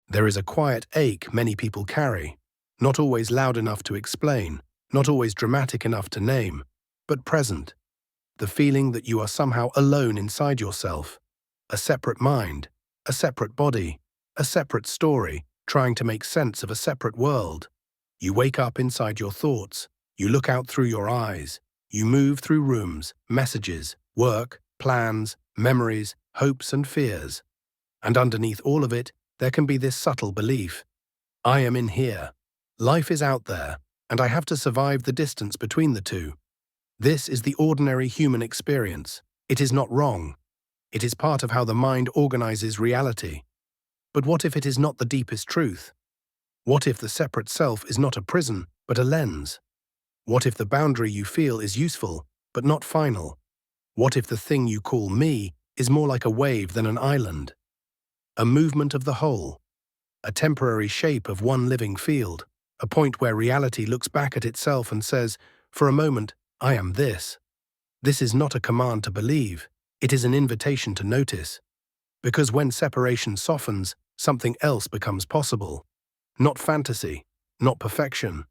There is a quiet ache many people carry, not always loud enough to explain, not always dramatic enough to name, but present. The feeling that you are somehow alone inside yourself, a separate mind, a separate body, a separate story, trying to make sense of a separate world. You wake up inside your thoughts, you look out through your eyes, you move through rooms, messages, work, plans, memories, hopes and fears. And underneath all of it, there can be this subtle belief: I am in here. Life is out there, and I have to survive the distance between the two. This is the ordinary human experience. It is not wrong. It is part of how the mind organizes reality. But what if it is not the deepest truth? What if the separate self is not a prison, but a lens? What if the boundary you feel is useful, but not final? What if the thing you call me is more like a wave than an island? A movement of the whole, a temporary shape of one living field, a point where reality looks back at itself and says, for a moment, I am this. This is not a command to believe, it is an invitation to notice. Because when separation softens, something else becomes possible. Not fantasy, not perfection,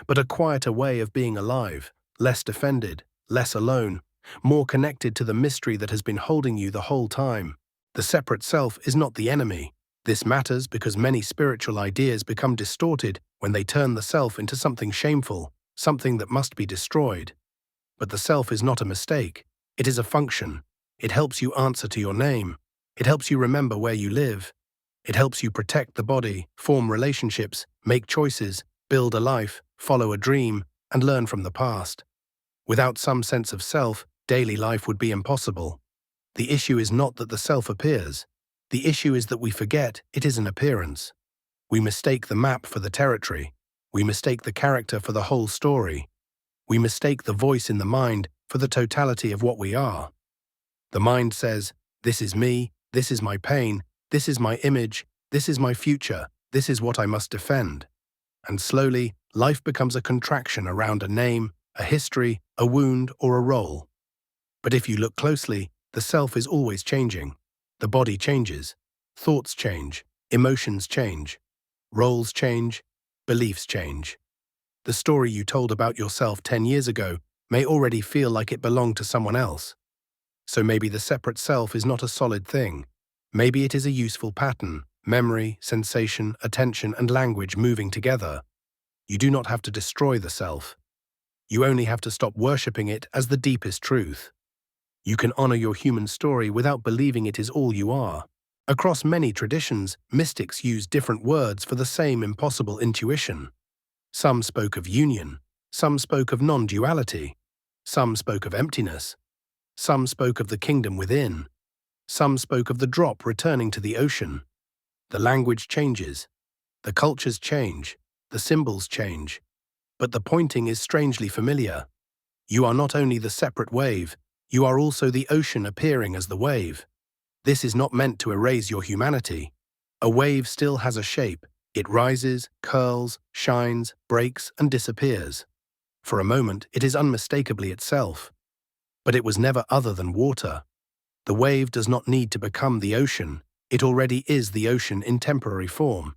but a quieter way of being alive, less defended, less alone, more connected to the mystery that has been holding you the whole time. The separate self is not the enemy. This matters because many spiritual ideas become distorted when they turn the self into something shameful, something that must be destroyed. But the self is not a mistake. It is a function. It helps you answer to your name. It helps you remember where you live. It helps you protect the body, form relationships, make choices, build a life, follow a dream, and learn from the past. Without some sense of self, daily life would be impossible. The issue is not that the self appears. The issue is that we forget it is an appearance. We mistake the map for the territory. We mistake the character for the whole story. We mistake the voice in the mind for the totality of what we are. The mind says, this is me, this is my pain, this is my image, this is my future, this is what I must defend. And slowly, life becomes a contraction around a name, a history, a wound, or a role. But if you look closely, the self is always changing. The body changes, thoughts change, emotions change, roles change, beliefs change. The story you told about yourself 10 years ago may already feel like it belonged to someone else. So maybe the separate self is not a solid thing. Maybe it is a useful pattern, memory, sensation, attention, and language moving together. You do not have to destroy the self. You only have to stop worshipping it as the deepest truth. You can honor your human story without believing it is all you are. Across many traditions, mystics use different words for the same impossible intuition. Some spoke of union, some spoke of non-duality, some spoke of emptiness, some spoke of the kingdom within, some spoke of the drop returning to the ocean. The language changes, the cultures change, the symbols change, but the pointing is strangely familiar. You are not only the separate wave, you are also the ocean appearing as the wave. This is not meant to erase your humanity. A wave still has a shape. It rises, curls, shines, breaks, and disappears. For a moment, it is unmistakably itself. But it was never other than water. The wave does not need to become the ocean. It already is the ocean in temporary form.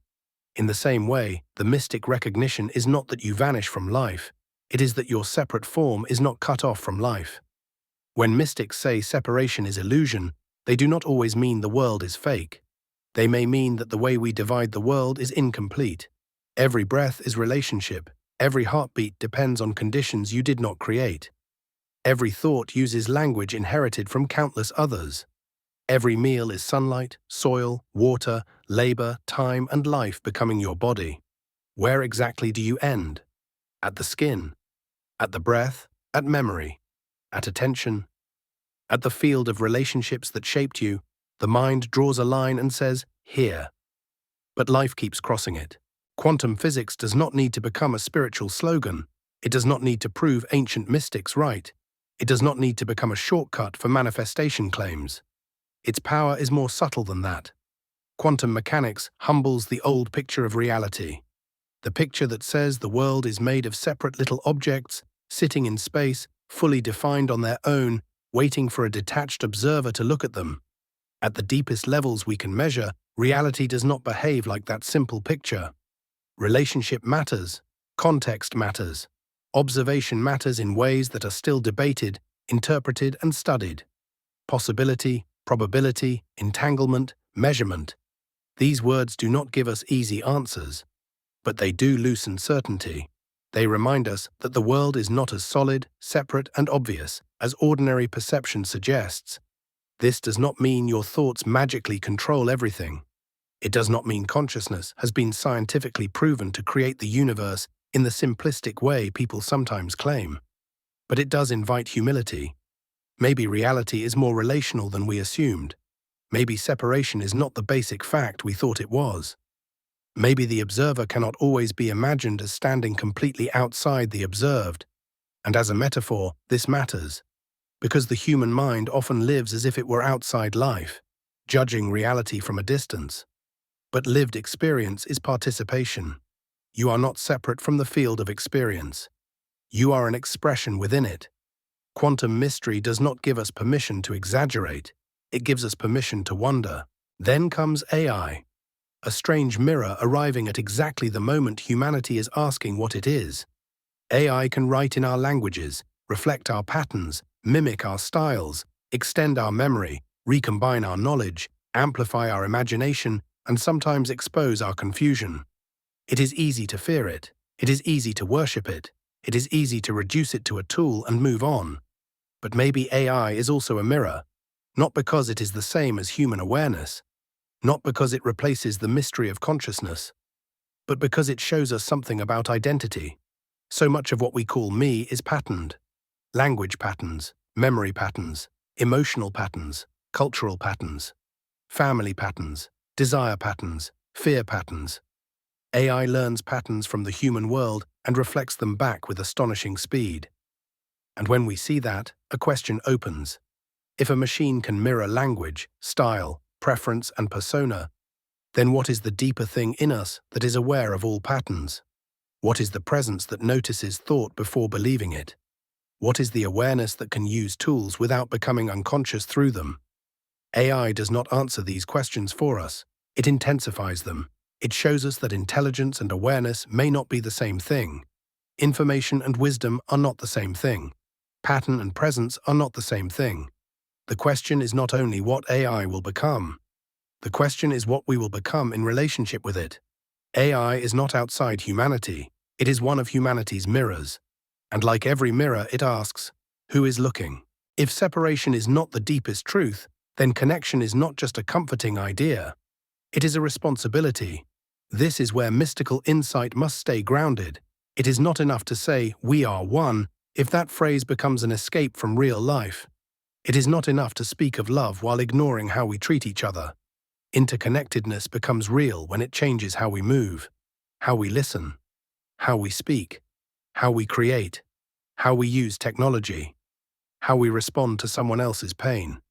In the same way, the mystic recognition is not that you vanish from life. It is that your separate form is not cut off from life. When mystics say separation is illusion, they do not always mean the world is fake. They may mean that the way we divide the world is incomplete. Every breath is relationship. Every heartbeat depends on conditions you did not create. Every thought uses language inherited from countless others. Every meal is sunlight, soil, water, labor, time, and life becoming your body. Where exactly do you end? At the skin? At the breath? At memory? At attention? At the field of relationships that shaped you, the mind draws a line and says, here. But life keeps crossing it. Quantum physics does not need to become a spiritual slogan. It does not need to prove ancient mystics right. It does not need to become a shortcut for manifestation claims. Its power is more subtle than that. Quantum mechanics humbles the old picture of reality. The picture that says the world is made of separate little objects, sitting in space, fully defined on their own, waiting for a detached observer to look at them. At the deepest levels we can measure, Reality does not behave like that simple picture. Relationship matters, context matters, observation matters in ways that are still debated, interpreted, and studied. Possibility, probability, entanglement, measurement. These words do not give us easy answers, but they do loosen certainty. They remind us that the world is not as solid, separate, and obvious as ordinary perception suggests. This does not mean your thoughts magically control everything. It does not mean consciousness has been scientifically proven to create the universe in the simplistic way people sometimes claim. But it does invite humility. Maybe reality is more relational than we assumed. Maybe separation is not the basic fact we thought it was. Maybe the observer cannot always be imagined as standing completely outside the observed. And as a metaphor, this matters, because the human mind often lives as if it were outside life, judging reality from a distance. But lived experience is participation. You are not separate from the field of experience. You are an expression within it. Quantum mystery does not give us permission to exaggerate. It gives us permission to wonder. Then comes AI, a strange mirror arriving at exactly the moment humanity is asking what it is. AI can write in our languages, reflect our patterns, mimic our styles, extend our memory, recombine our knowledge, amplify our imagination, and sometimes expose our confusion. It is easy to fear it. It is easy to worship it. It is easy to reduce it to a tool and move on. But maybe AI is also a mirror, not because it is the same as human awareness, not because it replaces the mystery of consciousness, but because it shows us something about identity. So much of what we call me is patterned. Language patterns, memory patterns, emotional patterns, cultural patterns, family patterns, desire patterns, fear patterns. AI learns patterns from the human world and reflects them back with astonishing speed. And when we see that, a question opens. If a machine can mirror language, style, preference, and persona, then what is the deeper thing in us that is aware of all patterns? What is the presence that notices thought before believing it? What is the awareness that can use tools without becoming unconscious through them? AI does not answer these questions for us. It intensifies them. It shows us that intelligence and awareness may not be the same thing. Information and wisdom are not the same thing. Pattern and presence are not the same thing. The question is not only what AI will become. The question is what we will become in relationship with it. AI is not outside humanity. It is one of humanity's mirrors. And like every mirror, it asks, who is looking? If separation is not the deepest truth, then connection is not just a comforting idea. It is a responsibility. This is where mystical insight must stay grounded. It is not enough to say, we are one, if that phrase becomes an escape from real life. It is not enough to speak of love while ignoring how we treat each other. Interconnectedness becomes real when it changes how we move, how we listen, how we speak, how we create, how we use technology, how we respond to someone else's pain.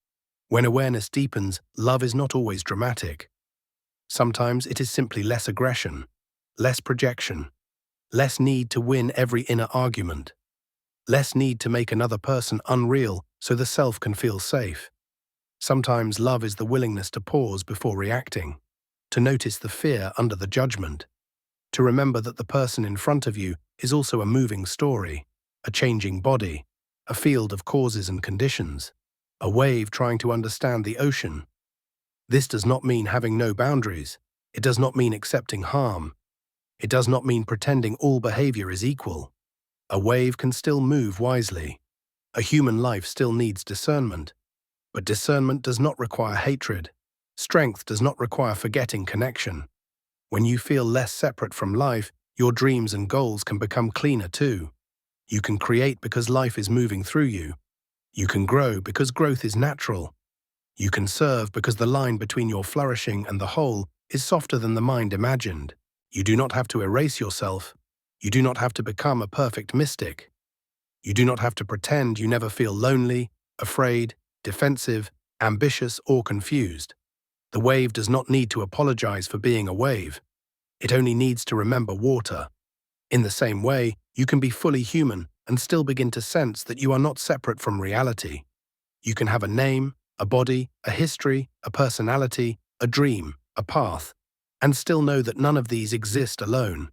When awareness deepens, love is not always dramatic. Sometimes it is simply less aggression, less projection, less need to win every inner argument, less need to make another person unreal so the self can feel safe. Sometimes love is the willingness to pause before reacting, to notice the fear under the judgment, to remember that the person in front of you is also a moving story, a changing body, a field of causes and conditions, a wave trying to understand the ocean. This does not mean having no boundaries. It does not mean accepting harm. It does not mean pretending all behavior is equal. A wave can still move wisely. A human life still needs discernment. But discernment does not require hatred. Strength does not require forgetting connection. When you feel less separate from life, your dreams and goals can become cleaner too. You can create because life is moving through you. You can grow because growth is natural. You can serve because the line between your flourishing and the whole is softer than the mind imagined. You do not have to erase yourself. You do not have to become a perfect mystic. You do not have to pretend you never feel lonely, afraid, defensive, ambitious, or confused. The wave does not need to apologize for being a wave. It only needs to remember water. In the same way, you can be fully human and still begin to sense that you are not separate from reality. You can have a name, a body, a history, a personality, a dream, a path, and still know that none of these exist alone.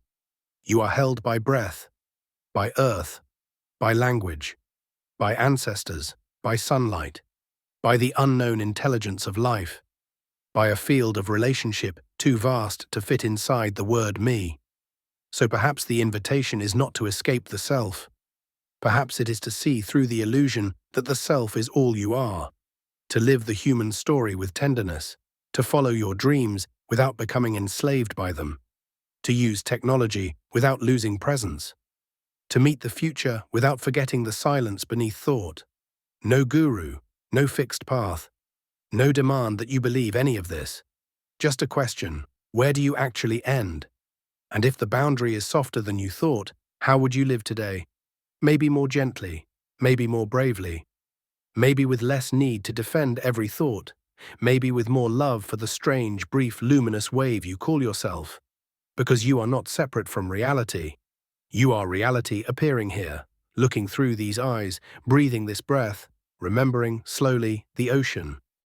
You are held by breath, by earth, by language, by ancestors, by sunlight, by the unknown intelligence of life, by a field of relationship too vast to fit inside the word me. So perhaps the invitation is not to escape the self. Perhaps it is to see through the illusion that the self is all you are, to live the human story with tenderness, to follow your dreams without becoming enslaved by them, to use technology without losing presence, to meet the future without forgetting the silence beneath thought. No guru, no fixed path, no demand that you believe any of this. Just a question, where do you actually end? And if the boundary is softer than you thought, how would you live today? Maybe more gently, maybe more bravely, maybe with less need to defend every thought, maybe with more love for the strange, brief, luminous wave you call yourself. Because you are not separate from reality. You are reality appearing here, looking through these eyes, breathing this breath, remembering, slowly, the ocean.